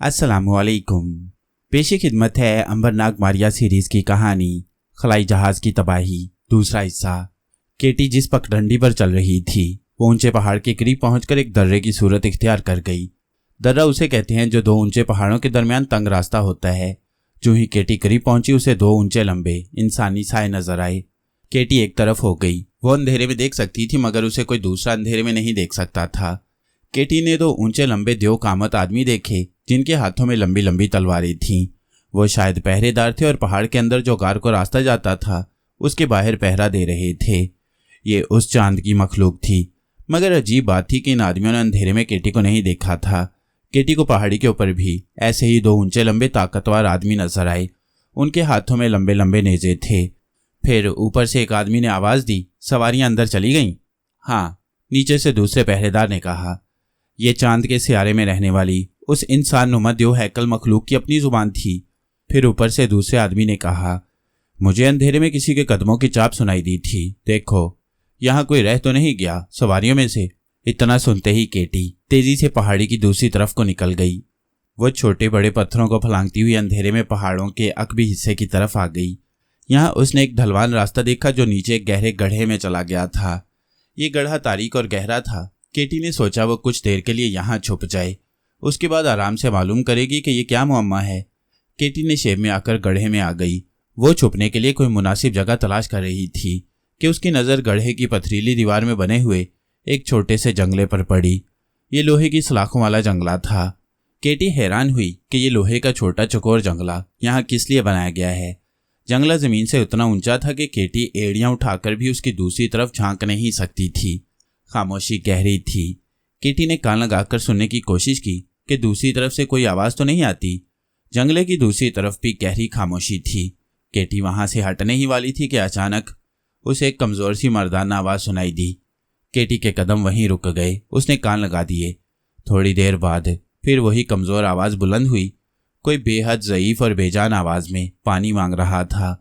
अस्सलामुअलैकुम। पेशी खिदमत है अंबर नाग मारिया सीरीज की कहानी खलाई जहाज की तबाही दूसरा हिस्सा। केटी जिस पगडंडी पर चल रही थी वो ऊंचे पहाड़ के करीब पहुंचकर एक दर्रे की सूरत इख्तियार कर गई। दर्रा उसे कहते हैं जो दो ऊंचे पहाड़ों के दरमियान तंग रास्ता होता है। जो ही केटी करीब पहुंची उसे दो ऊंचे लंबे इंसानी साए नजर आए। केटी एक तरफ हो गई। वो अंधेरे में देख सकती थी मगर उसे कोई दूसरा अंधेरे में नहीं देख सकता था। केटी ने दो ऊंचे लंबे देव कामत आदमी देखे जिनके हाथों में लंबी लंबी तलवारें थीं। वो शायद पहरेदार थे और पहाड़ के अंदर जो गार को रास्ता जाता था उसके बाहर पहरा दे रहे थे। ये उस चांद की मखलूक थी। मगर अजीब बात थी कि इन आदमियों ने अंधेरे में केटी को नहीं देखा था। केटी को पहाड़ी के ऊपर भी ऐसे ही दो ऊंचे लंबे ताकतवर आदमी नजर आए। उनके हाथों में लंबे लंबे नेजे थे। फिर ऊपर से एक आदमी ने आवाज दी, सवारियां अंदर चली गईं? हाँ, नीचे से दूसरे पहरेदार ने कहा। ये चांद के सियारे में रहने वाली उस इंसान नुमा देव हैकल मखलूक की अपनी जुबान थी। फिर ऊपर से दूसरे आदमी ने कहा, मुझे अंधेरे में किसी के कदमों की चाप सुनाई दी थी। देखो, यहाँ कोई रह तो नहीं गया सवारियों में से? इतना सुनते ही केटी तेजी से पहाड़ी की दूसरी तरफ को निकल गई। वो छोटे बड़े पत्थरों को फलांगती हुई अंधेरे में पहाड़ों के अकबी हिस्से की तरफ आ गई। यहाँ उसने एक ढलवान रास्ता देखा जो नीचे एक गहरे गड्ढे में चला गया था। ये गड्ढा तारीक और गहरा था। केटी ने सोचा वो कुछ देर के लिए यहाँ छुप जाए, उसके बाद आराम से मालूम करेगी कि ये क्या मुअम्मा है। केटी ने शेब में आकर गड्ढे में आ गई। वो छुपने के लिए कोई मुनासिब जगह तलाश कर रही थी कि उसकी नज़र गड्ढे की पथरीली दीवार में बने हुए एक छोटे से जंगले पर पड़ी। ये लोहे की सलाखों वाला जंगला था। केटी हैरान हुई कि ये लोहे का छोटा चौकोर जंगला यहाँ किस लिए बनाया गया है। जंगला जमीन से उतना ऊंचा था कि केटी एड़ियां उठाकर भी उसकी दूसरी तरफ झांक नहीं सकती थी। खामोशी गहरी थी। केटी ने कान लगाकर सुनने की कोशिश की कि दूसरी तरफ से कोई आवाज़ तो नहीं आती। जंगले की दूसरी तरफ भी गहरी खामोशी थी। केटी वहां से हटने ही वाली थी कि अचानक उसे एक कमज़ोर सी मर्दाना आवाज़ सुनाई दी। केटी के कदम वहीं रुक गए। उसने कान लगा दिए। थोड़ी देर बाद फिर वही कमज़ोर आवाज़ बुलंद हुई। कोई बेहद ज़ईफ़ और बेजान आवाज़ में पानी मांग रहा था।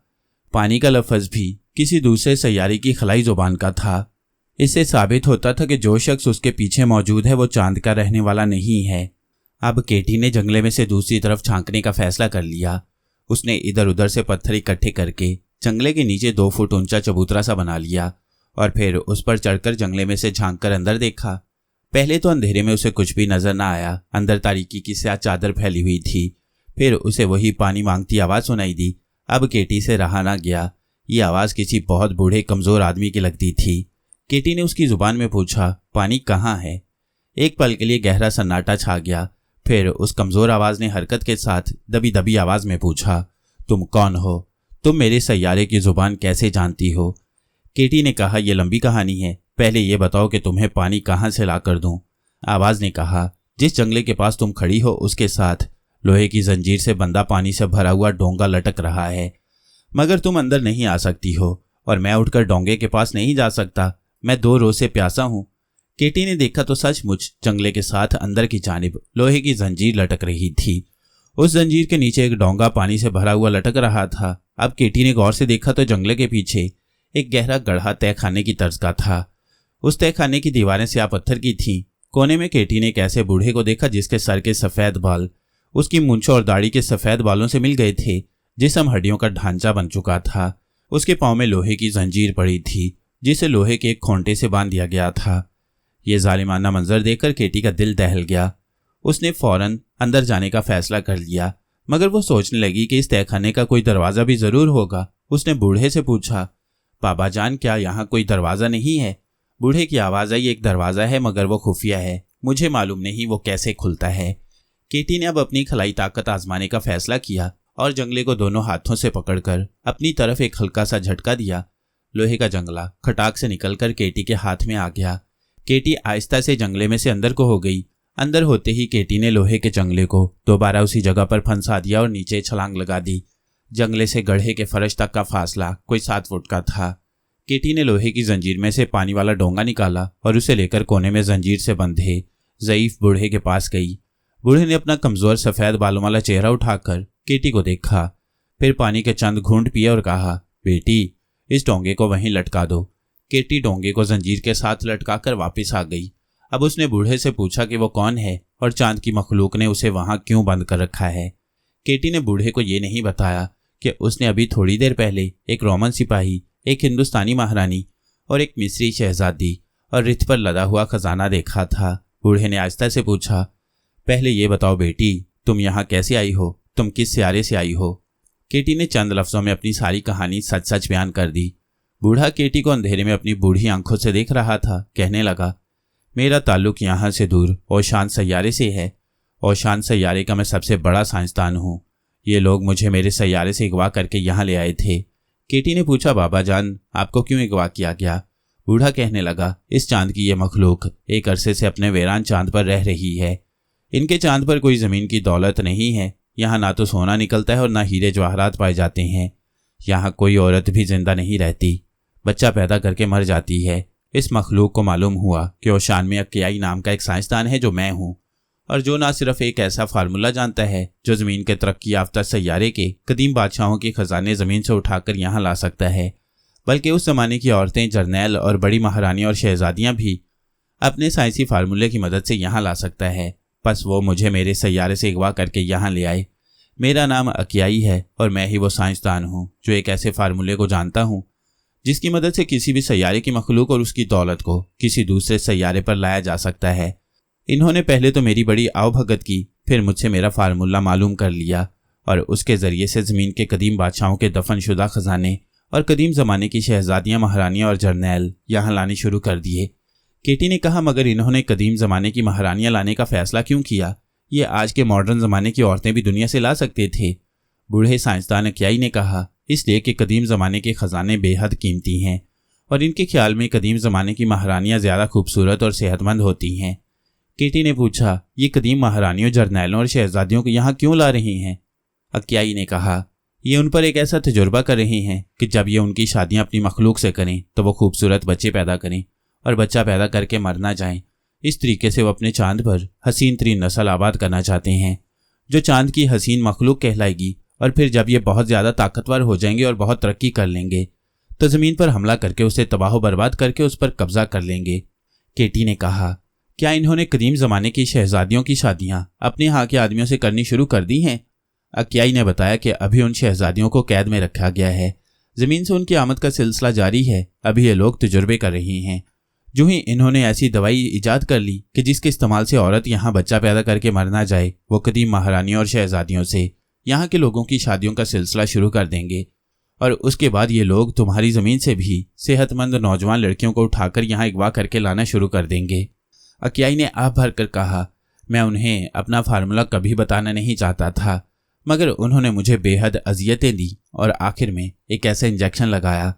पानी का लफ्ज़ भी किसी दूसरे सैयारे की खलाई ज़ुबान का था। इससे साबित होता था कि जो शख्स उसके पीछे मौजूद है वो चांद का रहने वाला नहीं है। अब केटी ने जंगले में से दूसरी तरफ झांकने का फैसला कर लिया। उसने इधर उधर से पत्थर इकट्ठे करके जंगले के नीचे 2 फुट ऊंचा चबूतरा सा बना लिया और फिर उस पर चढ़कर जंगले में से झांक कर अंदर देखा। पहले तो अंधेरे में उसे कुछ भी नजर न आया। अंदर तारीकी की स्याह चादर फैली हुई थी। फिर उसे वही पानी मांगती आवाज़ सुनाई दी। अब केटी से रहा ना गया। ये आवाज़ किसी बहुत बूढ़े कमज़ोर आदमी की लगती थी। केटी ने उसकी जुबान में पूछा, पानी कहाँ है? एक पल के लिए गहरा सन्नाटा छा गया। फिर उस कमज़ोर आवाज़ ने हरकत के साथ दबी दबी आवाज़ में पूछा, तुम कौन हो? तुम मेरे सैयारे की जुबान कैसे जानती हो? केटी ने कहा, यह लंबी कहानी है, पहले ये बताओ कि तुम्हें पानी कहाँ से ला कर दूँ? आवाज़ ने कहा, जिस जंगले के पास तुम खड़ी हो उसके साथ लोहे की जंजीर से बंधा पानी से भरा हुआ डोंगा लटक रहा है। मगर तुम अंदर नहीं आ सकती हो और मैं उठकर डोंगे के पास नहीं जा सकता। मैं 2 रोज से प्यासा हूँ। केटी ने देखा तो सचमुच जंगले के साथ अंदर की जानिब लोहे की जंजीर लटक रही थी। उस जंजीर के नीचे एक डोंगा पानी से भरा हुआ लटक रहा था। अब केटी ने गौर से देखा तो जंगले के पीछे एक गहरा गड्ढा तहखाने की तर्ज का था। उस तहखाने की दीवारें स्याह पत्थर की थीं। कोने में केटी ने एक ऐसे बूढ़े को देखा जिसके सर के सफ़ेद बाल उसकी मूंछों और दाढ़ी के सफ़ेद बालों से मिल गए थे। जिस्म हड्डियों का ढांचा बन चुका था। उसके पाँव में लोहे की जंजीर पड़ी थी जिसे लोहे के एक खोंटे से बांध दिया गया था। यह जालिमाना मंजर देखकर केटी का दिल दहल गया। उसने फौरन अंदर जाने का फैसला कर लिया। मगर वो सोचने लगी कि इस तहखाने का कोई दरवाज़ा भी ज़रूर होगा। उसने बूढ़े से पूछा, बाबा जान, क्या यहाँ कोई दरवाज़ा नहीं है? बूढ़े की आवाज़ आई, एक दरवाज़ा है मगर वो खुफिया है, मुझे मालूम नहीं वो कैसे खुलता है। केटी ने अब अपनी खलाई ताकत आजमाने का फैसला किया और जंगले को दोनों हाथों से पकड़कर अपनी तरफ एक हल्का सा झटका दिया। लोहे का जंगला खटाक से निकलकर केटी के हाथ में आ गया। केटी आहिस्ता से जंगले में से अंदर को हो गई। अंदर होते ही केटी ने लोहे के जंगले को दोबारा उसी जगह पर फंसा दिया और नीचे छलांग लगा दी। जंगले से गड्ढे के फर्श तक का फासला कोई 7 फुट का था। केटी ने लोहे की जंजीर में से पानी वाला डोंगा निकाला और उसे लेकर कोने में जंजीर से बंधे ज़ईफ बूढ़े के पास गई। बूढ़े ने अपना कमज़ोर सफ़ेद बालों वाला चेहरा उठाकर केटी को देखा। फिर पानी के चंद घूंट पिए और कहा, बेटी, इस डोंगे को वहीं लटका दो। केटी डोंगे को जंजीर के साथ लटकाकर वापस आ गई। अब उसने बूढ़े से पूछा कि वो कौन है और चांद की मखलूक ने उसे वहां क्यों बंद कर रखा है। केटी ने बूढ़े को ये नहीं बताया कि उसने अभी थोड़ी देर पहले एक रोमन सिपाही, एक हिंदुस्तानी महारानी और एक मिस्री शहजादी और रिथ पर लदा हुआ खजाना देखा था। बूढ़े ने आहिस्ता से पूछा, पहले ये बताओ बेटी, तुम यहाँ कैसे आई हो? तुम किस सियारे से आई हो? केटी ने चंद लफ्जों में अपनी सारी कहानी सच सच बयान कर दी। बूढ़ा केटी को अंधेरे में अपनी बूढ़ी आंखों से देख रहा था। कहने लगा, मेरा ताल्लुक यहाँ से दूर ओशान सैयारे से है। ओशान सैयारे का मैं सबसे बड़ा साइंसदान हूँ। ये लोग मुझे मेरे सैयारे से अगवा करके यहाँ ले आए थे। केटी ने पूछा, बाबा जान, आपको क्यों अगवा किया गया? बूढ़ा कहने लगा, इस चांद की ये मखलूक एक अरसे से अपने वीरान चांद पर रह रही है। इनके चांद पर कोई ज़मीन की दौलत नहीं है। यहाँ ना तो सोना निकलता है और ना हीरे जवाहरात पाए जाते हैं। यहाँ कोई औरत भी जिंदा नहीं रहती, बच्चा पैदा करके मर जाती है। इस मखलूक को मालूम हुआ कि ओशान में अक्याई नाम का एक साइंसदान है जो मैं हूँ, और जो ना सिर्फ एक ऐसा फार्मूला जानता है जो ज़मीन के तरक्की याफ्ता सैयारे के कदीम बादशाहों के खजाने ज़मीन से उठाकर यहाँ ला सकता है, बल्कि उस ज़माने की औरतें, जर्नैल और बड़ी महारानियाँ और शहजादियाँ भी अपने साइंसी फार्मूले की मदद से यहाँ ला सकता है। बस वो मुझे मेरे सैयारे से अगवा करके यहाँ ले आए। मेरा नाम अक्याई है और मैं ही वो साइंसदान हूँ जो एक ऐसे फार्मूले को जानता हूँ जिसकी मदद से किसी भी सैयारे की मखलूक और उसकी दौलत को किसी दूसरे सैयारे पर लाया जा सकता है। इन्होंने पहले तो मेरी बड़ी आवभगत की, फिर मुझसे मेरा फार्मूला मालूम कर लिया और उसके ज़रिए से ज़मीन के कदीम बादशाहों के दफनशुदा खजाने और कदीम ज़माने की शहजादियाँ, महारानियाँ और जर्नैल यहाँ लाने शुरू कर दिए। केटी ने कहा, मगर इन्होंने कदीम ज़माने की महारानियाँ लाने का फ़ैसला क्यों किया? ये आज के मॉडर्न ज़माने की औरतें भी दुनिया से ला सकते थे। बूढ़े साइंसदान अक्याई ने कहा, इसलिए कि कदीम ज़माने के ख़जाने बेहद कीमती हैं और इनके ख्याल में कदीम ज़माने की महारानियाँ ज़्यादा खूबसूरत और सेहतमंद होती हैं। केटी ने पूछा, ये कदीम महारानियों, जर्नैलों और शहजादियों को यहाँ क्यों ला रही हैं? अक्याई ने कहा, ये उन पर एक ऐसा तजुर्बा कर रही हैं कि जब ये उनकी शादियाँ अपनी मखलूक से करें तो वो खूबसूरत बच्चे पैदा करें और बच्चा पैदा करके मर ना जाएं। इस तरीके से वो अपने चांद पर हसीन तरीन नस्ल आबाद करना चाहते हैं जो चांद की हसीन मखलूक कहलाएगी, और फिर जब ये बहुत ज़्यादा ताकतवर हो जाएंगे और बहुत तरक्की कर लेंगे तो ज़मीन पर हमला करके उसे तबाह बर्बाद करके उस पर कब्जा कर लेंगे। केटी ने कहा, क्या इन्होंने कदीम ज़माने की शहजादियों की शादियाँ अपने यहाँ के आदमियों से करनी शुरू कर दी हैं? अक्याई ने बताया कि अभी उन शहजादियों को कैद में रखा गया है। ज़मीन से उनकी आमद का सिलसिला जारी है। अभी ये लोग तजुर्बे कर रही हैं। जो ही इन्होंने ऐसी दवाई ईजाद कर ली कि जिसके इस्तेमाल से औरत यहाँ बच्चा पैदा करके मर ना जाए, वो कदीम महारानियों और शहजादियों से यहाँ के लोगों की शादियों का सिलसिला शुरू कर देंगे और उसके बाद ये लोग तुम्हारी ज़मीन से भी सेहतमंद नौजवान लड़कियों को उठाकर यहाँ अगवा करके लाना शुरू कर देंगे। अक्याई ने आह भर कर कहा, मैं उन्हें अपना फार्मूला कभी बताना नहीं चाहता था, मगर उन्होंने मुझे बेहद अजियतें दी और आखिर में एक ऐसा इंजेक्शन लगाया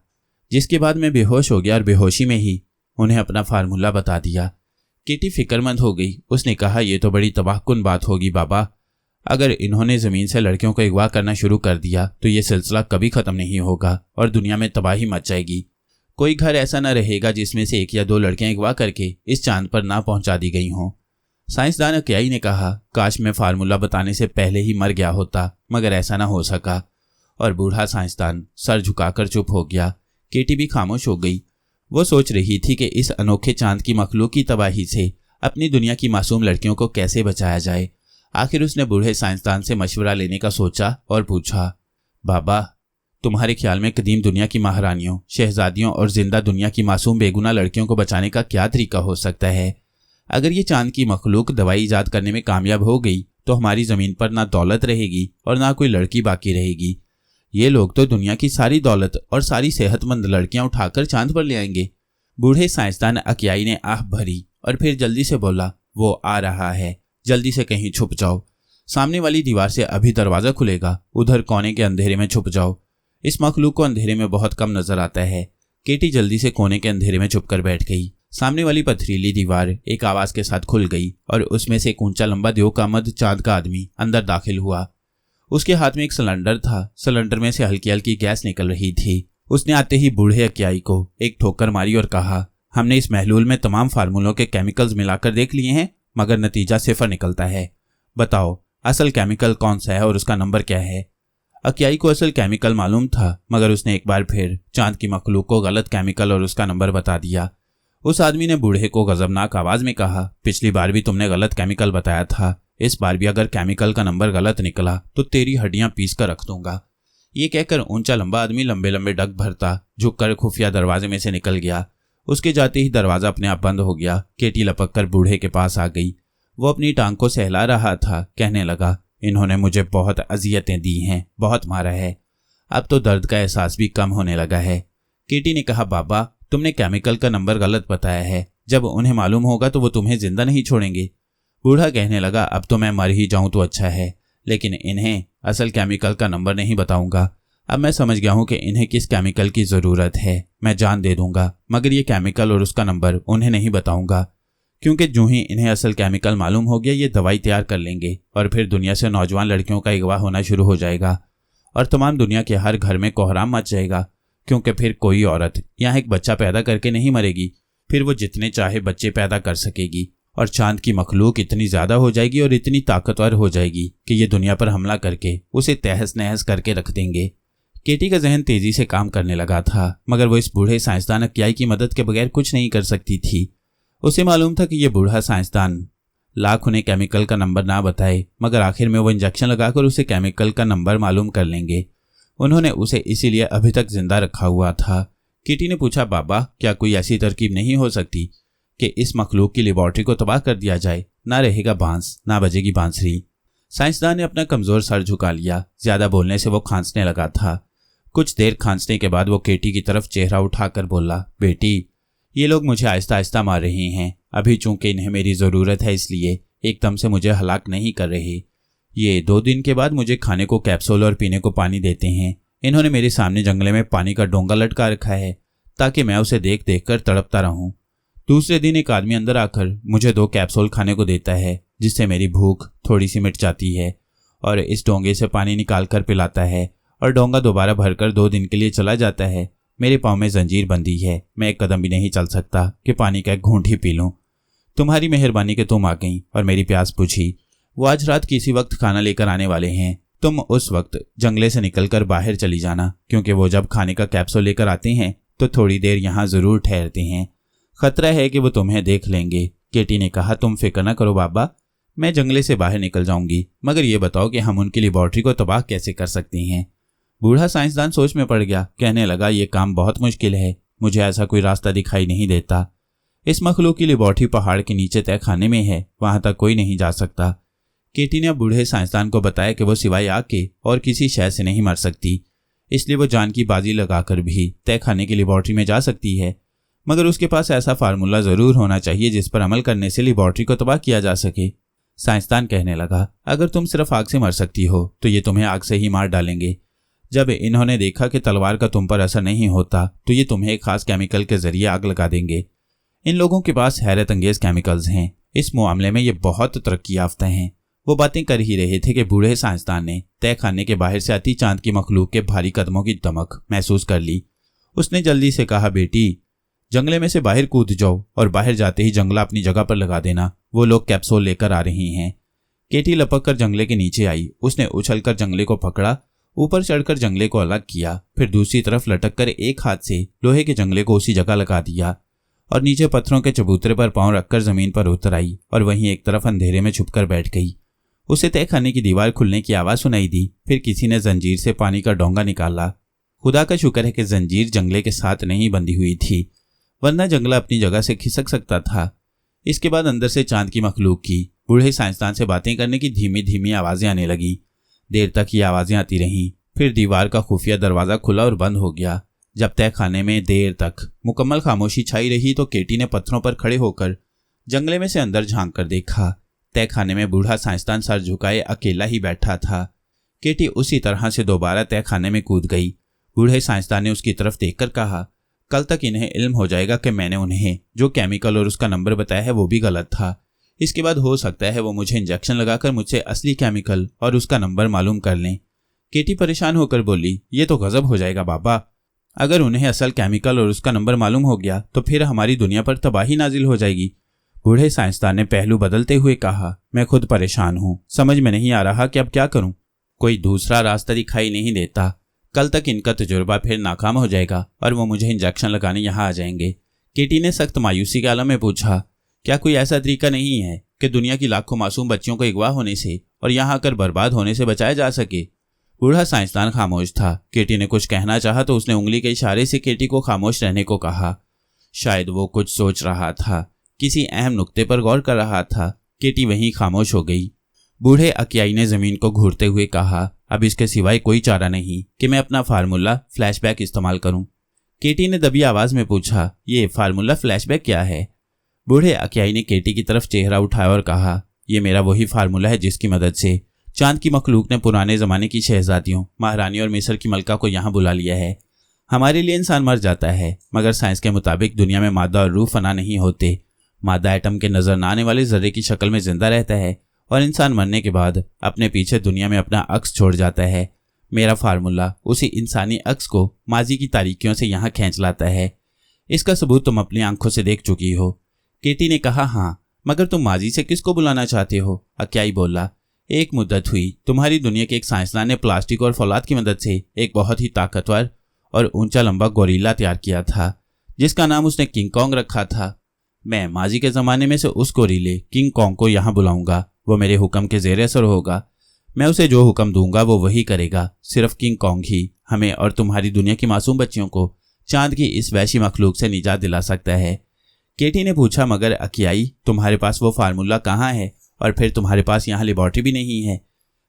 जिसके बाद मैं बेहोश हो गया और बेहोशी में ही उन्हें अपना फार्मूला बता दिया। केटी फिक्रमंद हो गई। उसने कहा, यह तो बड़ी तबाहकुन बात होगी बाबा। अगर इन्होंने ज़मीन से लड़कियों को अगवा करना शुरू कर दिया तो ये सिलसिला कभी ख़त्म नहीं होगा और दुनिया में तबाही मच जाएगी। कोई घर ऐसा न रहेगा जिसमें से एक या दो लड़कियां अगवा करके इस चांद पर ना पहुंचा दी गई हों। साइंसदान अक्याई ने कहा, काश मैं फार्मूला बताने से पहले ही मर गया होता, मगर ऐसा ना हो सका। और बूढ़ा साइंसदान सर झुकाकर चुप हो गया। केटी भी खामोश हो गई। वो सोच रही थी कि इस अनोखे चांद की मखलूक की तबाही से अपनी दुनिया की मासूम लड़कियों को कैसे बचाया जाए। आखिर उसने बूढ़े साइंसदान से मशवरा लेने का सोचा और पूछा, बाबा, तुम्हारे ख्याल में कदीम दुनिया की महारानियों, शहजादियों और जिंदा दुनिया की मासूम बेगुनाह लड़कियों को बचाने का क्या तरीका हो सकता है? अगर ये चांद की मखलूक दवाई ईजाद करने में कामयाब हो गई तो हमारी ज़मीन पर ना दौलत रहेगी और ना कोई लड़की बाकी रहेगी। ये लोग तो दुनिया की सारी दौलत और सारी सेहतमंद लड़कियां उठाकर चांद पर ले आएंगे। बूढ़े साइंसदान अक्याई ने आह भरी और फिर जल्दी से बोला, वो आ रहा है, जल्दी से कहीं छुप जाओ। सामने वाली दीवार से अभी दरवाज़ा खुलेगा, उधर कोने के अंधेरे में छुप जाओ। इस मखलूक को अंधेरे में बहुत कम नजर आता है। केटी जल्दी से कोने के अंधेरे में छुपकर बैठ गई। सामने वाली पथरीली दीवार एक आवाज के साथ खुल गई और उसमें से एक ऊंचा लंबा देवकामद चांद का आदमी अंदर दाखिल हुआ। उसके हाथ में एक सिलेंडर था। सिलेंडर में से हल्की हल्की गैस निकल रही थी। उसने आते ही बूढ़े अक्याई को एक ठोकर मारी और कहा, हमने इस महलूल में तमाम फार्मूलों के केमिकल्स मिलाकर देख लिए हैं, मगर नतीजा सिफर निकलता है। बताओ असल केमिकल कौन सा है और उसका नंबर क्या है? अक्याई को असल केमिकल मालूम था, मगर उसने एक बार फिर चांद की मखलूक को गलत केमिकल और उसका नंबर बता दिया। उस आदमी ने बूढ़े को गजबनाक आवाज में कहा, पिछली बार भी तुमने गलत केमिकल बताया था, इस बार भी अगर केमिकल का नंबर गलत निकला तो तेरी हड्डियां पीस कर रख दूंगा। ये कहकर ऊंचा लंबा आदमी लंबे लंबे डग भरता झुककर खुफिया दरवाजे में से निकल गया। उसके जाते ही दरवाजा अपने आप बंद हो गया। केटी लपक कर बूढ़े के पास आ गई। वो अपनी टांग को सहला रहा था। कहने लगा, इन्होंने मुझे बहुत अजियतें दी हैं, बहुत मारा है। अब तो दर्द का एहसास भी कम होने लगा है। केटी ने कहा, बाबा तुमने केमिकल का नंबर गलत बताया है, जब उन्हें मालूम होगा तो वो तुम्हें जिंदा नहीं छोड़ेंगे। बूढ़ा कहने लगा, अब तो मैं मर ही जाऊं तो अच्छा है, लेकिन इन्हें असल केमिकल का नंबर नहीं बताऊंगा। अब मैं समझ गया हूं कि इन्हें किस केमिकल की जरूरत है। मैं जान दे दूंगा, मगर ये केमिकल और उसका नंबर उन्हें नहीं बताऊंगा, क्योंकि जो ही इन्हें असल केमिकल मालूम हो गया ये दवाई तैयार कर लेंगे और फिर दुनिया से नौजवान लड़कियों का अगवा होना शुरू हो जाएगा और तमाम दुनिया के हर घर में कोहराम मच जाएगा, क्योंकि फिर कोई औरत यहाँ एक बच्चा पैदा करके नहीं मरेगी। फिर वो जितने चाहे बच्चे पैदा कर सकेगी और चांद की मखलूक इतनी ज्यादा हो जाएगी और इतनी ताकतवर हो जाएगी कि ये दुनिया पर हमला करके उसे तहस नहस करके रख देंगे। केटी का जहन तेजी से काम करने लगा था, मगर वो इस बूढ़े साइंसदान अक्याई की मदद के बगैर कुछ नहीं कर सकती थी। उसे मालूम था कि ये बूढ़ा साइंसदान लाख उन्हें केमिकल का नंबर ना बताए, मगर आखिर में वो इंजेक्शन लगाकर उसे केमिकल का नंबर मालूम कर लेंगे। उन्होंने उसे इसीलिए अभी तक जिंदा रखा हुआ था। केटी ने पूछा, बाबा क्या कोई ऐसी तरकीब नहीं हो सकती कि इस मखलूक की लेबोरेटरी को तबाह कर दिया जाए? ना रहेगा बांस, ना बजेगी बांसुरी। साइंसदान ने अपना कमजोर सर झुका लिया। ज्यादा बोलने से वो खांसने लगा था। कुछ देर खांसने के बाद वो केटी की तरफ चेहरा उठाकर बोला, बेटी ये लोग मुझे आहिस्ता आहिस्ता मार रहे हैं। अभी चूंकि इन्हें मेरी ज़रूरत है इसलिए एकदम से मुझे हलाक नहीं कर रहे। ये 2 दिन के बाद मुझे खाने को कैप्सूल और पीने को पानी देते हैं। इन्होंने मेरे सामने जंगले में पानी का डोंगा लटका रखा है ताकि मैं उसे देख देख कर तड़पता रहूं। दूसरे दिन एक आदमी अंदर आकर मुझे 2 कैप्सूल खाने को देता है, जिससे मेरी भूख थोड़ी सी मिट जाती है, और इस डोंगे से पानी निकाल कर पिलाता है और डोंगा दोबारा भरकर 2 दिन के लिए चला जाता है। मेरे पाँव में जंजीर बंधी है, मैं एक कदम भी नहीं चल सकता कि पानी का एक घूंट ही पी लूं। तुम्हारी मेहरबानी कि तुम आ गई और मेरी प्यास बुझी। वो आज रात किसी वक्त खाना लेकर आने वाले हैं। तुम उस वक्त जंगले से निकलकर बाहर चली जाना, क्योंकि वो जब खाने का कैप्सूल लेकर आते हैं तो थोड़ी देर यहाँ जरूर ठहरते हैं। खतरा है कि वो तुम्हें देख लेंगे। केटी ने कहा, तुम फिक्र न करो बाबा, मैं जंगले से बाहर निकल जाऊंगी, मगर ये बताओ कि हम उनकी लेबोरेटरी को तबाह कैसे कर सकते हैं? बूढ़ा साइंसदान सोच में पड़ गया। कहने लगा, ये काम बहुत मुश्किल है, मुझे ऐसा कोई रास्ता दिखाई नहीं देता। इस मखलूक की लेबोरेटरी पहाड़ के नीचे तय खाने में है, वहां तक कोई नहीं जा सकता। केटी ने बूढ़े साइंसदान को बताया कि वो सिवाय आग के और किसी शय से नहीं मर सकती, इसलिए वो जान की बाजी लगाकर भी तय खाने की लेबोरेटरी में जा सकती है, मगर उसके पास ऐसा फार्मूला जरूर होना चाहिए जिस पर अमल करने से लेबोरेटरी को तबाह किया जा सके। साइंसदान कहने लगा, अगर तुम सिर्फ आग से मर सकती हो तो ये तुम्हें आग से ही मार डालेंगे। जब इन्होंने देखा कि तलवार का तुम पर असर नहीं होता तो ये तुम्हें एक खास केमिकल के जरिए आग लगा देंगे। इन लोगों के पास हैरत अंगेज केमिकल्स हैं। इस मामले में ये बहुत तरक्की याफ्ता हैं। वो बातें कर ही रहे थे कि बूढ़े साइंसदान ने तय खाने के बाहर से आती चांद की मखलूक के भारी कदमों की दमक महसूस कर ली। उसने जल्दी से कहा, बेटी जंगले में से बाहर कूद जाओ और बाहर जाते ही जंगला अपनी जगह पर लगा देना, वो लोग कैप्सूल लेकर आ रही हैं। केटी लपक कर जंगले के नीचे आई। उसने उछलकर जंगले को पकड़ा, ऊपर चढ़कर जंगले को अलग किया, फिर दूसरी तरफ लटक कर एक हाथ से लोहे के जंगले को उसी जगह लगा दिया और नीचे पत्थरों के चबूतरे पर पांव रखकर जमीन पर उतर आई और वहीं एक तरफ अंधेरे में छुपकर बैठ गई। उसे तय खाने की दीवार खुलने की आवाज सुनाई दी। फिर किसी ने जंजीर से पानी का डोंगा निकाला। खुदा का शुक्र है कि जंजीर जंगले के साथ नहीं बंधी हुई थी, वरना जंगला अपनी जगह से खिसक सकता था। इसके बाद अंदर से चांद की मखलूक की बूढ़े साइंसदान से बातें करने की धीमी धीमी आवाजें आने लगी। देर तक ये आवाजें आती रहीं। फिर दीवार का खुफिया दरवाजा खुला और बंद हो गया। जब तय खाने में देर तक मुकम्मल खामोशी छाई रही तो केटी ने पत्थरों पर खड़े होकर जंगले में से अंदर झांक कर देखा। तय खाने में बूढ़ा साइंसदान सर झुकाए अकेला ही बैठा था। केटी उसी तरह से दोबारा तय खाने में कूद गई। बूढ़े साइंसदान ने उसकी तरफ देखकर कहा, कल तक इन्हें इल्म हो जाएगा कि मैंने उन्हें जो केमिकल और उसका नंबर बताया है वो भी गलत था। इसके बाद हो सकता है वो मुझे इंजेक्शन लगाकर मुझसे असली केमिकल और उसका नंबर मालूम कर लें। केटी परेशान होकर बोली, ये तो गजब हो जाएगा बाबा। अगर उन्हें असल केमिकल और उसका नंबर मालूम हो गया तो फिर हमारी दुनिया पर तबाही नाजिल हो जाएगी। बूढ़े साइंसदान ने पहलू बदलते हुए कहा, मैं खुद परेशान हूँ, समझ में नहीं आ रहा कि अब क्या करूँ। कोई दूसरा रास्ता दिखाई नहीं देता। कल तक इनका तजुर्बा फिर नाकाम हो जाएगा और वो मुझे इंजेक्शन लगाने यहाँ आ जाएंगे। केटी ने सख्त मायूसी के आलम में पूछा, क्या कोई ऐसा तरीका नहीं है कि दुनिया की लाखों मासूम बच्चियों को अगवा होने से और यहाँ आकर बर्बाद होने से बचाया जा सके? बूढ़ा साइंसदान खामोश था। केटी ने कुछ कहना चाहा तो उसने उंगली के इशारे से केटी को खामोश रहने को कहा। शायद वो कुछ सोच रहा था, किसी अहम नुक्ते पर गौर कर रहा था। केटी वहीं खामोश हो गई। बूढ़े अकियाई ने जमीन को घूरते हुए कहा, अब इसके सिवाय कोई चारा नहीं कि मैं अपना फार्मूला फ्लैशबैक इस्तेमाल करूं। केटी ने दबी आवाज में पूछा, ये फार्मूला फ्लैशबैक क्या है? बूढ़े अकियाई ने केटी की तरफ चेहरा उठाया और कहा, यह मेरा वही फार्मूला है जिसकी मदद से चांद की मखलूक ने पुराने जमाने की शहजादियों, महारानी और मिस्र की मलका को यहाँ बुला लिया है। हमारे लिए इंसान मर जाता है, मगर साइंस के मुताबिक दुनिया में मादा और रूह फना नहीं होते। मादा एटम के नजर न आने वाले जर्रे की शक्ल में जिंदा रहता है और इंसान मरने के बाद अपने पीछे दुनिया में अपना अक्स छोड़ जाता है। मेरा फार्मूला उसी इंसानी अक्स को माजी की तारीकियों से यहाँ खींच लाता है। इसका सबूत तुम अपनी आंखों से देख चुकी हो। केटी ने कहा, हाँ, मगर तुम माजी से किसको बुलाना चाहते हो? अकियाई बोला, एक मुद्दत हुई तुम्हारी दुनिया के एक साइंसदान ने प्लास्टिक और फौलाद की मदद से एक बहुत ही ताकतवर और ऊंचा लंबा गोरिल्ला तैयार किया था, जिसका नाम उसने किंग कॉन्ग रखा था। मैं माजी के ज़माने में से उस गोरिल्ले किंग कॉन्ग को यहाँ बुलाऊंगा। वो मेरे हुक्म के ज़ेर असर होगा। मैं उसे जो हुक्म दूंगा वो वही करेगा। सिर्फ किंग कॉन्ग ही हमें और तुम्हारी दुनिया की मासूम बच्चियों को चांद की इस वैशी मखलूक से निजात दिला सकता है। केटी ने पूछा, मगर अकियाई, तुम्हारे पास वो फार्मूला कहाँ है? और फिर तुम्हारे पास यहाँ लेबॉर्ट्री भी नहीं है।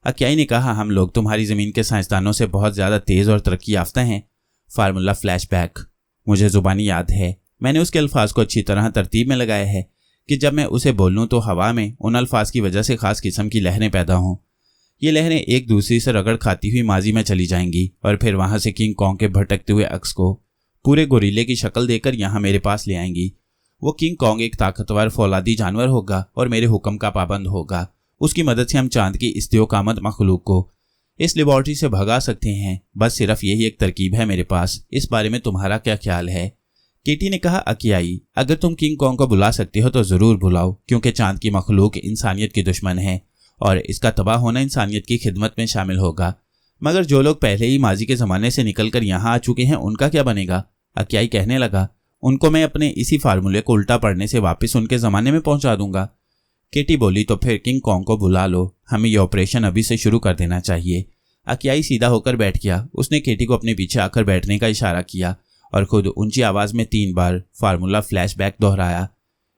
अकियाई ने कहा, हम लोग तुम्हारी ज़मीन के साइंसदानों से बहुत ज़्यादा तेज़ और तरक्की याफ्ता हैं। फार्मूला फ्लैशबैक मुझे ज़ुबानी याद है। मैंने उसके अल्फाज को अच्छी तरह तरतीब में लगाया है कि जब मैं उसे बोलूँ तो हवा में उन अल्फाज की वजह से ख़ास किस्म की लहरें पैदा हों। ये लहरें एक दूसरी से रगड़ खाती हुई माजी में चली जाएंगी और फिर वहाँ से किंग कॉन्ग के भटकते हुए अक्स को पूरे गोरिल्ले की शक्ल देकर यहाँ मेरे पास ले आएंगी। वो किंग कॉन्ग एक ताकतवर फौलादी जानवर होगा और मेरे हुक्म का पाबंद होगा। उसकी मदद से हम चांद की इस दियोकामद मखलूक को इस लेबॉर्ट्री से भगा सकते हैं। बस सिर्फ यही एक तरकीब है मेरे पास। इस बारे में तुम्हारा क्या ख्याल है? केटी ने कहा, अकियाई, अगर तुम किंग कॉन्ग को बुला सकते हो तो ज़रूर बुलाओ, क्योंकि चांद की मखलूक इंसानियत की दुश्मन है और इसका तबाह होना इंसानियत की खिदमत में शामिल होगा। मगर जो लोग पहले ही माजी के ज़माने से निकलकर यहाँ आ चुके हैं उनका क्या बनेगा? अकियाई कहने लगा, उनको मैं अपने इसी फार्मूले को उल्टा पढ़ने से वापस उनके ज़माने में पहुंचा दूंगा। केटी बोली, तो फिर किंग कॉन्ग को बुला लो। हमें यह ऑपरेशन अभी से शुरू कर देना चाहिए। अकियाई सीधा होकर बैठ गया। उसने केटी को अपने पीछे आकर बैठने का इशारा किया और खुद ऊंची आवाज़ में 3 बार फार्मूला फ्लैशबैक दोहराया।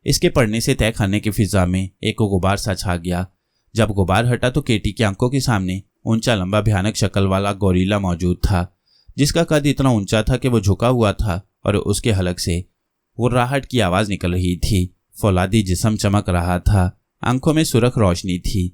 इसके पढ़ने से तय खाने की फिजा में एक गुबार सा छा गया। जब गुबार हटा तो केटी की आंखों के सामने ऊंचा लंबा भयानक शक्ल वाला गोरिल्ला मौजूद था, जिसका कद इतना ऊंचा था कि वो झुका हुआ था और उसके हलक से गुर्राहट की आवाज़ निकल रही थी। फौलादी जिस्म चमक रहा था, आंखों में सुरख रोशनी थी,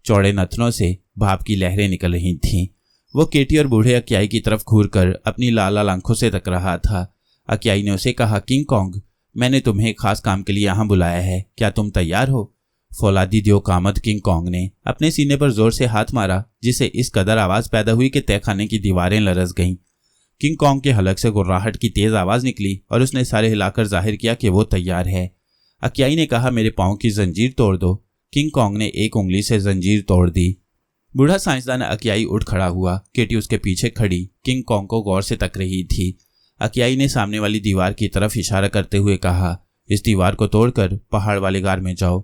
चौड़े नथनों से भाप की लहरें निकल रही थीं। वो केटी और बूढ़े अकियाई की तरफ घूरकर अपनी लाल लाल आंखों से तक रहा था। अकियाई ने उसे कहा, किंग कॉन्ग, मैंने तुम्हें एक खास काम के लिए यहाँ बुलाया है, क्या तुम तैयार हो? फौलादी दियोकामद किंग कॉन्ग ने अपने सीने पर जोर से हाथ मारा, जिससे इस कदर आवाज़ पैदा हुई कि तहखाने की दीवारें लरस गईं। किंग कॉन्ग के हलक से गुर्राहट की तेज़ आवाज़ निकली और उसने सारे हिलाकर जाहिर किया कि वो तैयार है। अकियाई ने कहा, मेरे पाँव की जंजीर तोड़ दो। किंग कॉन्ग ने एक उंगली से जंजीर तोड़ दी। बूढ़ा साइंसदान अकियाई उठ खड़ा हुआ। केटी उसके पीछे खड़ी किंग कॉन्ग को गौर से तक रही थी। अकियाई ने सामने वाली दीवार की तरफ इशारा करते हुए कहा, इस दीवार को तोड़कर पहाड़ वाले गार में जाओ।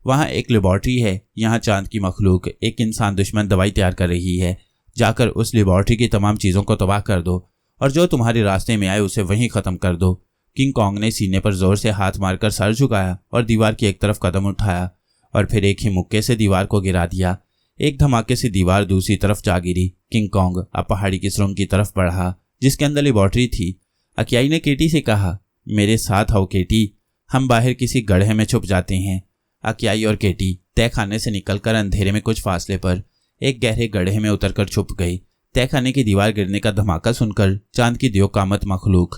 वहाँ एक लेबॉर्ट्री है। यहाँ चांद की मखलूक एक इंसान दुश्मन दवाई तैयार कर रही है। जाकर उस लेबॉर्ट्री की तमाम चीज़ों को तबाह कर दो और जो तुम्हारे रास्ते में आए उसे वहीं ख़त्म कर दो। किंग कॉन्ग ने सीने पर जोर से हाथ मारकर सर झुकाया और दीवार की एक तरफ कदम उठाया और फिर एक ही मुक्के से दीवार को गिरा दिया। एक धमाके से दीवार दूसरी तरफ जा गिरी। किंग कॉन्ग अब पहाड़ी की सुरंग की तरफ बढ़ा जिसके अंदर लेबॉर्ट्री थी। अकियाई ने केटी से कहा, मेरे साथ आओ केटी, हम बाहर किसी गड्ढे में छुप जाते हैं। अकियाई और केटी तहखाने से निकलकर अंधेरे में कुछ फासले पर एक गहरे गड्ढे में उतरकर छुप गई। तहखाने की दीवार गिरने का धमाका सुनकर चांद की दियोकामत मखलूक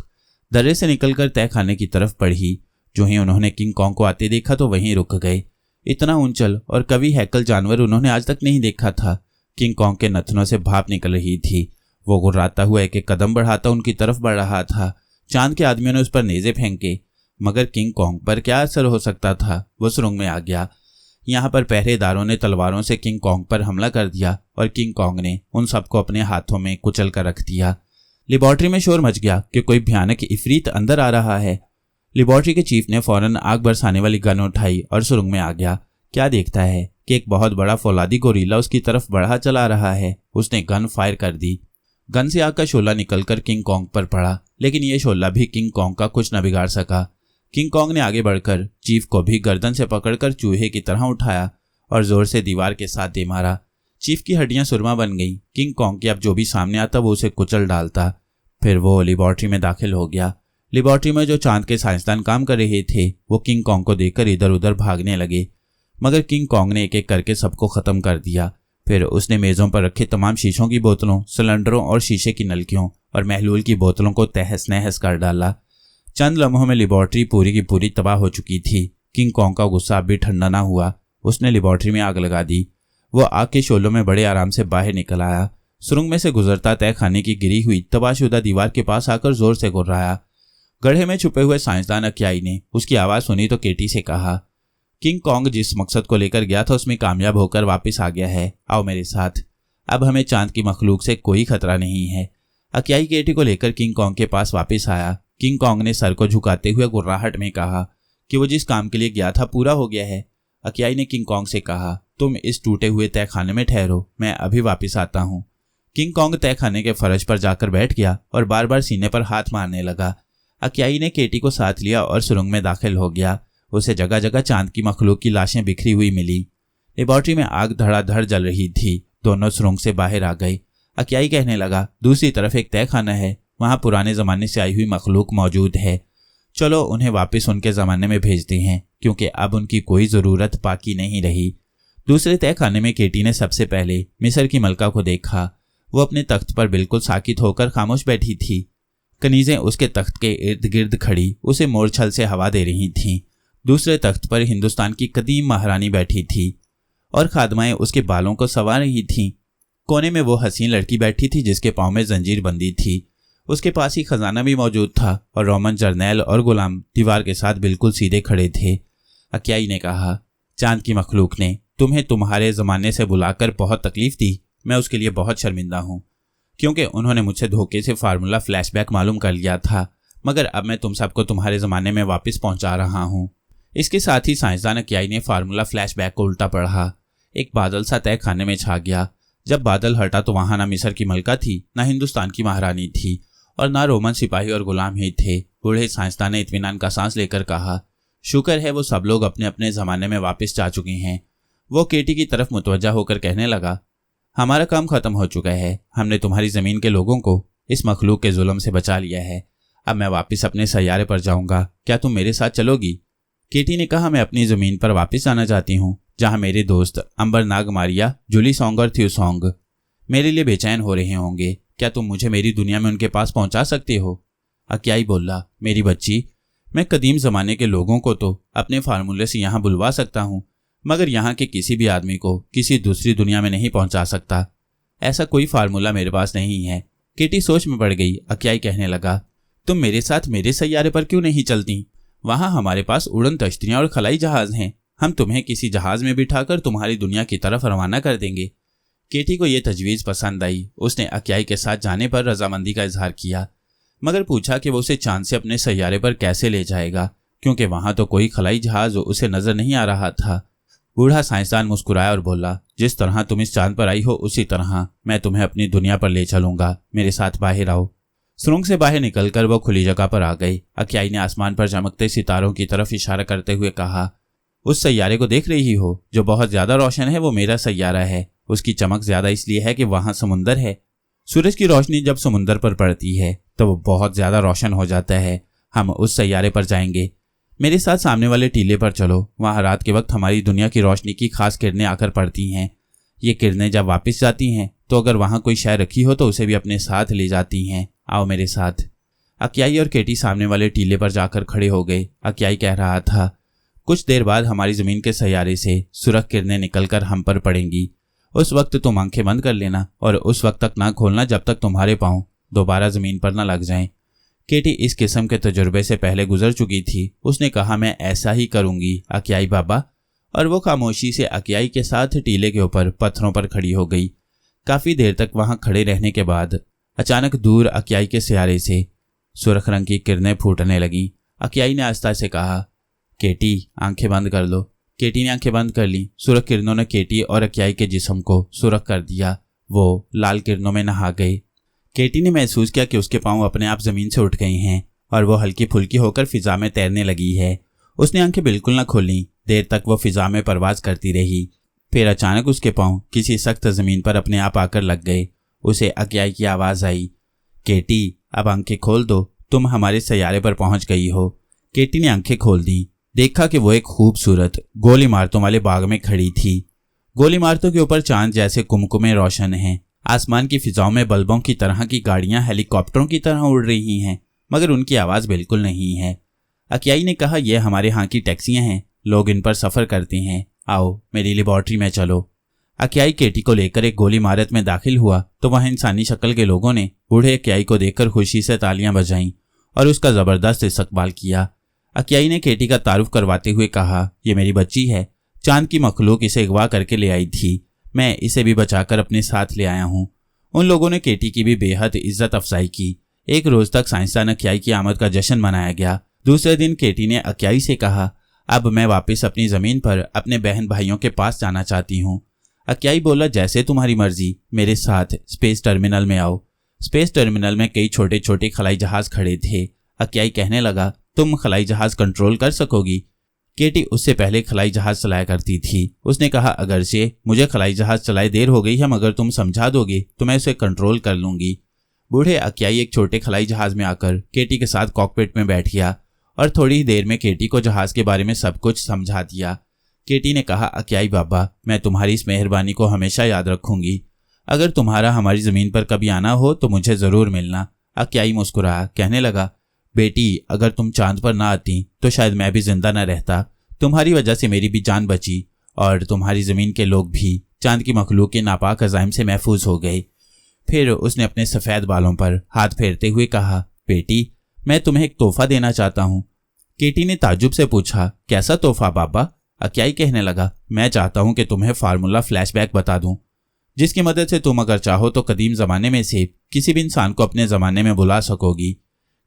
दर्रे से निकलकर तहखाने की तरफ बढ़ी। जो ही उन्होंने किंग कॉन्ग को आते देखा तो वहीं रुक गए। इतना ऊंचल और कवि हैकल जानवर उन्होंने आज तक नहीं देखा था। किंग कॉन्ग के नथनों से भाप निकल रही थी। वो गुर्राता हुआ एक एक कदम बढ़ाता उनकी तरफ बढ़ रहा था। चांद के आदमियों ने उस पर नेज़े फेंके, मगर किंग कॉन्ग पर क्या असर हो सकता था? वो सुरंग में आ गया। यहाँ पर पहरेदारों ने तलवारों से किंग कॉन्ग पर हमला कर दिया और किंग कॉन्ग ने उन सबको अपने हाथों में कुचल कर रख दिया। लेबॉर्ट्री में शोर मच गया कि कोई भयानक इफरीत अंदर आ रहा है। लेबोरेटरी के चीफ ने फौरन आग बरसाने वाली गन उठाई और सुरंग में आ गया। क्या देखता है कि एक बहुत बड़ा फौलादी गोरिल्ला उसकी तरफ बढ़ा चला रहा है। उसने गन फायर कर दी। गन से आग का शोला निकलकर किंग कॉन्ग पर पड़ा, लेकिन यह शोला भी किंग कॉन्ग का कुछ न बिगाड़ सका। किंग कॉन्ग ने आगे बढ़कर चीफ को भी गर्दन से पकड़कर चूहे की तरह उठाया और जोर से दीवार के साथ दे मारा। चीफ की हड्डियां सुरमा बन गई। किंग कॉन्ग के अब जो भी सामने आता वो उसे कुचल डालता। फिर वो लेबोरेटरी में दाखिल हो गया। लेबोरेटरी में जो चांद के साइंसदान काम कर रहे थे वो किंग कॉन्ग को देखकर इधर उधर भागने लगे, मगर किंग कॉन्ग ने एक एक करके सबको खत्म कर दिया। फिर उसने मेजों पर रखे तमाम शीशों की बोतलों, सिलेंडरों और शीशे की नलकियों और महलूल की बोतलों को तहस नहस कर डाला। चंद लम्हों में लेबोरेटरी पूरी की पूरी तबाह हो चुकी थी। किंग कॉन्ग का गुस्सा अब भी ठंडा ना हुआ। उसने लेबोरेटरी में आग लगा दी। वो आग के शोलों में बड़े आराम से बाहर निकल आया। सुरंग में से गुजरता तय खाने की गिरी हुई तबाहशुदा दीवार के पास आकर जोर से गुर्राया। गड्ढे में छुपे हुए साइंसदान अक्याई ने उसकी आवाज़ सुनी तो केटी से कहा, किंग कॉन्ग जिस मकसद को लेकर गया था उसमें कामयाब होकर वापस आ गया है। आओ मेरे साथ। अब हमें चांद की मखलूक से कोई खतरा नहीं है। अक्याई केटी को लेकर किंग कॉन्ग के पास वापस आया। किंग कॉन्ग ने सर को झुकाते हुए गुर्राहट में कहा कि वो जिस काम के लिए गया था पूरा हो गया है। अक्याई ने किंग कॉन्ग से कहा, तुम इस टूटे हुए तय खाने में ठहरो, मैं अभी वापस आता हूँ। किंग कॉन्ग तय खाने के फर्श पर जाकर बैठ गया और बार बार सीने पर हाथ मारने लगा। अक्याई ने केटी को साथ लिया और सुरंग में दाखिल हो गया। उसे जगह जगह चांद की मखलूक की लाशें बिखरी हुई मिली। लेबोरेटरी में आग धड़ाधड़ जल रही थी। दोनों सुरंग से बाहर आ गए। अक्याई कहने लगा, दूसरी तरफ एक तय खाना है, वहां पुराने जमाने से आई हुई मखलूक मौजूद है। चलो उन्हें वापस उनके जमाने में भेजते हैं, क्योंकि अब उनकी कोई जरूरत बाकी नहीं रही। दूसरे तय खाने में केटी ने सबसे पहले मिस्र की मलका को देखा। वो अपने तख्त पर बिल्कुल साकित होकर खामोश बैठी थी। कनीजें उसके तख्त के इर्द गिर्द खड़ी उसे मोरछल से हवा दे रही थीं। दूसरे तख्त पर हिंदुस्तान की कदीम महारानी बैठी थी और खादमाएं उसके बालों को संवार रही थीं। कोने में वो हसीन लड़की बैठी थी जिसके पाँव में जंजीर बंदी थी। उसके पास ही खजाना भी मौजूद था और रोमन जर्नैल और गुलाम दीवार के साथ बिल्कुल सीधे खड़े थे। अक्याई ने कहा, चांद की मखलूक ने तुम्हें तुम्हारे ज़माने से बुलाकर बहुत तकलीफ दी। मैं उसके लिए बहुत शर्मिंदा हूँ, क्योंकि उन्होंने मुझसे धोखे से फार्मूला फ्लैशबैक मालूम कर लिया था, मगर अब मैं तुम सबको तुम्हारे ज़माने में वापस पहुँचा रहा हूँ। इसके साथ ही साइंसदान अक्याई ने फार्मूला फ्लैशबैक को उल्टा पढ़ा। एक बादल सा तय खाने में छा गया। जब बादल हटा तो वहां ना मिस्र की मलका थी, ना हिंदुस्तान की महारानी थी और ना रोमन सिपाही और गुलाम ही थे। बूढ़े साइंसदान ने इत्मीनान का सांस लेकर कहा, शुक्र है वो सब लोग अपने अपने ज़माने में वापस जा चुके हैं। वो केटी की तरफ मुतवज्जा होकर कहने लगा, हमारा काम खत्म हो चुका है। हमने तुम्हारी ज़मीन के लोगों को इस मखलूक के जुल्म से बचा लिया है। अब मैं वापस अपने सैयारे पर जाऊंगा। क्या तुम मेरे साथ चलोगी? केटी ने कहा, मैं अपनी ज़मीन पर वापस आना चाहती हूँ, जहाँ मेरे दोस्त अंबरनाग मारिया, जूली सॉन्ग और थ्यूसॉन्ग मेरे लिए बेचैन हो रहे होंगे। क्या तुम मुझे मेरी दुनिया में उनके पास पहुँचा सकते हो? अक्याई बोला, मेरी बच्ची, मैं कदीम ज़माने के लोगों को तो अपने फार्मूले से यहाँ बुलवा सकता हूँ, मगर यहाँ के किसी भी आदमी को किसी दूसरी दुनिया में नहीं पहुँचा सकता। ऐसा कोई फार्मूला मेरे पास नहीं है। केटी सोच में पड़ गई। अक्याई कहने लगा, तुम मेरे साथ मेरे सैयारे पर क्यों नहीं चलती? वहाँ हमारे पास उड़न तश्तियाँ और खलाई जहाज़ हैं। हम तुम्हें किसी जहाज़ में बिठाकर तुम्हारी दुनिया की तरफ रवाना कर देंगे। केटी को यह तजवीज़ पसंद आई। उसने अक्याई के साथ जाने पर रजामंदी का इजहार किया, मगर पूछा कि वो उसे चांद से अपने सैयारे पर कैसे ले जाएगा, क्योंकि वहाँ तो कोई खलाई जहाज़ उसे नज़र नहीं आ रहा था। बूढ़ा साइंसदान मुस्कुराया और बोला, जिस तरह तुम इस चांद पर आई हो उसी तरह मैं तुम्हें अपनी दुनिया पर ले चलूंगा। मेरे साथ बाहर आओ। सुरंग से बाहर निकलकर वो खुली जगह पर आ गई। अक्याई ने आसमान पर चमकते सितारों की तरफ इशारा करते हुए कहा, उस सैयारे को देख रही हो जो बहुत ज्यादा रोशन है? वो मेरा सैयारा है। उसकी चमक ज्यादा इसलिए है कि वहां समुंदर है। सूरज की रोशनी जब समुंदर पर पड़ती है तो वो बहुत ज्यादा रोशन हो जाता है। हम उस सैयारे पर जाएंगे। मेरे साथ सामने वाले टीले पर चलो। वहां रात के वक्त हमारी दुनिया की रोशनी की खास किरणें आकर पड़ती हैं। ये किरणें जब वापस जाती हैं तो अगर वहां कोई शय रखी हो तो उसे भी अपने साथ ले जाती हैं। आओ मेरे साथ। अक्याई और केटी सामने वाले टीले पर जाकर खड़े हो गए। अक्याई कह रहा था, कुछ देर बाद हमारी जमीन के सैयारे से सुरख किरणें निकलकर हम पर पड़ेंगी। उस वक्त तुम आंखें बंद कर लेना और उस वक्त तक ना खोलना जब तक तुम्हारे पांव दोबारा जमीन पर ना लग जाएं। केटी इस किस्म के तजुर्बे से पहले गुजर चुकी थी। उसने कहा, मैं ऐसा ही करूंगी अक्याई बाबा, और वो खामोशी से अक्याई के साथ टीले के ऊपर पत्थरों पर खड़ी हो गई। काफी देर तक वहां खड़े रहने के बाद अचानक दूर अक्याई के सैयारे से सुर्ख रंग की किरणें फूटने लगीं। अकियाई ने आस्था से कहा। केटी आंखें बंद कर लो। केटी ने आंखें बंद कर ली। सूरज किरणों ने केटी और अकियाई के जिस्म को सुरख कर दिया। वो लाल किरणों में नहा गए। केटी ने महसूस किया कि उसके पांव अपने आप जमीन से उठ गए हैं और वो हल्की फुल्की होकर फिजा में तैरने लगी है। उसने आंखें बिल्कुल न खोली। देर तक वो फिजा में परवाज करती रही। फिर अचानक उसके पांव किसी सख्त जमीन पर अपने आप आकर लग गए। उसे अकियाई की आवाज आई, केटी अब आंखें खोल दो, तुम हमारे सैयारे पर पहुंच गई हो। केटी ने आंखें खोल दी। देखा कि वो एक खूबसूरत गोल इमारतों वाले बाग में खड़ी थी। गोल इमारतों के ऊपर चांद जैसे कुमकुमे रोशन हैं। आसमान की फिजाओं में बल्बों की तरह की गाड़ियां हेलीकॉप्टरों की तरह उड़ रही हैं, मगर उनकी आवाज बिल्कुल नहीं है। अकियाई ने कहा, यह हमारे यहाँ की टैक्सियां हैं, लोग इन पर सफर करते हैं, आओ मेरी लेबोरेटरी में चलो। अकियाई केटी को लेकर एक गोल इमारत में दाखिल हुआ तो वहां इंसानी शक्ल के लोगों ने बूढ़े अकियाई को देखकर खुशी से तालियां बजाईं और उसका जबरदस्त इस्तकबाल किया। अकियाई ने केटी का तारुफ करवाते हुए कहा, यह मेरी बच्ची है, चांद की मखलूक इसे अगवा करके ले आई थी, मैं इसे भी बचाकर अपने साथ ले आया हूँ। उन लोगों ने केटी की भी बेहद इज्जत अफजाई की। एक रोज तक साइंसदान अकियाई की आमद का जश्न मनाया गया। दूसरे दिन केटी ने अकियाई से कहा, अब मैं वापस अपनी जमीन पर अपने बहन भाइयों के पास जाना चाहती हूँ। अकियाई बोला, जैसे तुम्हारी मर्जी, मेरे साथ स्पेस टर्मिनल में आओ। स्पेस टर्मिनल में कई छोटे छोटे खलाई जहाज खड़े थे। अकियाई कहने लगा, तुम खलाई जहाज कंट्रोल कर सकोगी? केटी उससे पहले खलाई जहाज चलाया करती थी। उसने कहा, अगरचे मुझे खलाई जहाज चलाए देर हो गई है, मगर तुम समझा दोगे तो मैं उसे कंट्रोल कर लूंगी। बूढ़े अकियाई एक छोटे खलाई जहाज में आकर केटी के साथ कॉकपिट में बैठ गया और थोड़ी ही देर में केटी को जहाज के बारे में सब कुछ समझा दिया। केटी ने कहा, अकियाई बाबा, मैं तुम्हारी इस मेहरबानी को हमेशा याद रखूंगी। अगर तुम्हारा हमारी जमीन पर कभी आना हो तो मुझे जरूर मिलना। अकियाई मुस्कुराया, कहने लगा, बेटी अगर तुम चांद पर ना आती तो शायद मैं भी जिंदा न रहता। तुम्हारी वजह से मेरी भी जान बची और तुम्हारी जमीन के लोग भी चांद की मखलूक के नापाक अजाइम से महफूज हो गए। फिर उसने अपने सफ़ेद बालों पर हाथ फेरते हुए कहा, बेटी मैं तुम्हें एक तोहफा देना चाहता हूँ। केटी ने ताज्जुब से पूछा, कैसा तोहफा बाबा? अकियाई कहने लगा, मैं चाहता हूँ कि तुम्हें फार्मूला फ्लैशबैक बता दूं, जिसकी मदद से तुम अगर चाहो तो कदीम ज़माने में से किसी भी इंसान को अपने ज़माने में बुला सकोगी।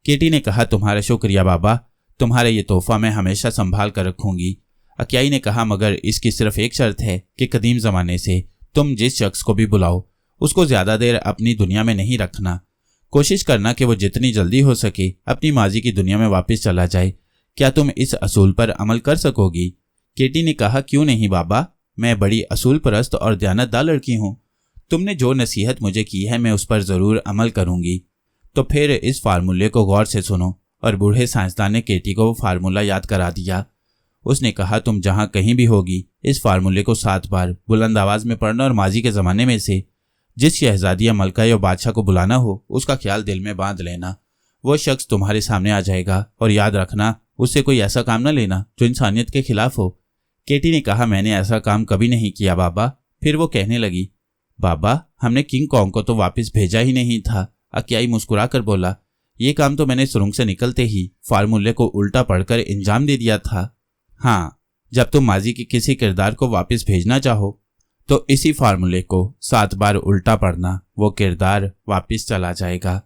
केटी ने कहा, तुम्हारा शुक्रिया बाबा, तुम्हारा ये तोहफा मैं हमेशा संभाल कर रखूंगी। अकियाई ने कहा, मगर इसकी सिर्फ एक शर्त है कि कदीम ज़माने से तुम जिस शख्स को भी बुलाओ उसको ज़्यादा देर अपनी दुनिया में नहीं रखना। कोशिश करना कि वो जितनी जल्दी हो सके अपनी माजी की दुनिया में वापस चला जाए। क्या तुम इस असूल पर अमल कर सकोगी? केटी ने कहा, क्यों नहीं बाबा, मैं बड़ी असूल परस्त और दयानतदार लड़की हूँ। तुमने जो नसीहत मुझे की है मैं उस पर ज़रूर अमल करूँगी। तो फिर इस फार्मूले को गौर से सुनो। और बूढ़े साइंसदान ने केटी को वो फार्मूला याद करा दिया। उसने कहा, तुम जहाँ कहीं भी होगी इस फार्मूले को 7 बार बुलंद आवाज़ में पढ़ना और माजी के ज़माने में से जिस शहजादी या मलका या बादशाह को बुलाना हो उसका ख्याल दिल में बांध लेना। वो शख्स तुम्हारे सामने आ जाएगा और याद रखना उससे कोई ऐसा काम न लेना जो इंसानियत के खिलाफ हो। केटी ने कहा, मैंने ऐसा काम कभी नहीं किया बाबा। फिर वो कहने लगी, बाबा हमने किंग कॉन्ग को तो वापस भेजा ही नहीं था। अकियाई मुस्कुरा कर बोला, ये काम तो मैंने सुरंग से निकलते ही फार्मूले को उल्टा पढ़कर इंजाम दे दिया था। हाँ, जब तुम माजी के किसी किरदार को वापस भेजना चाहो तो इसी फार्मूले को 7 बार उल्टा पढ़ना, वो किरदार वापस चला जाएगा।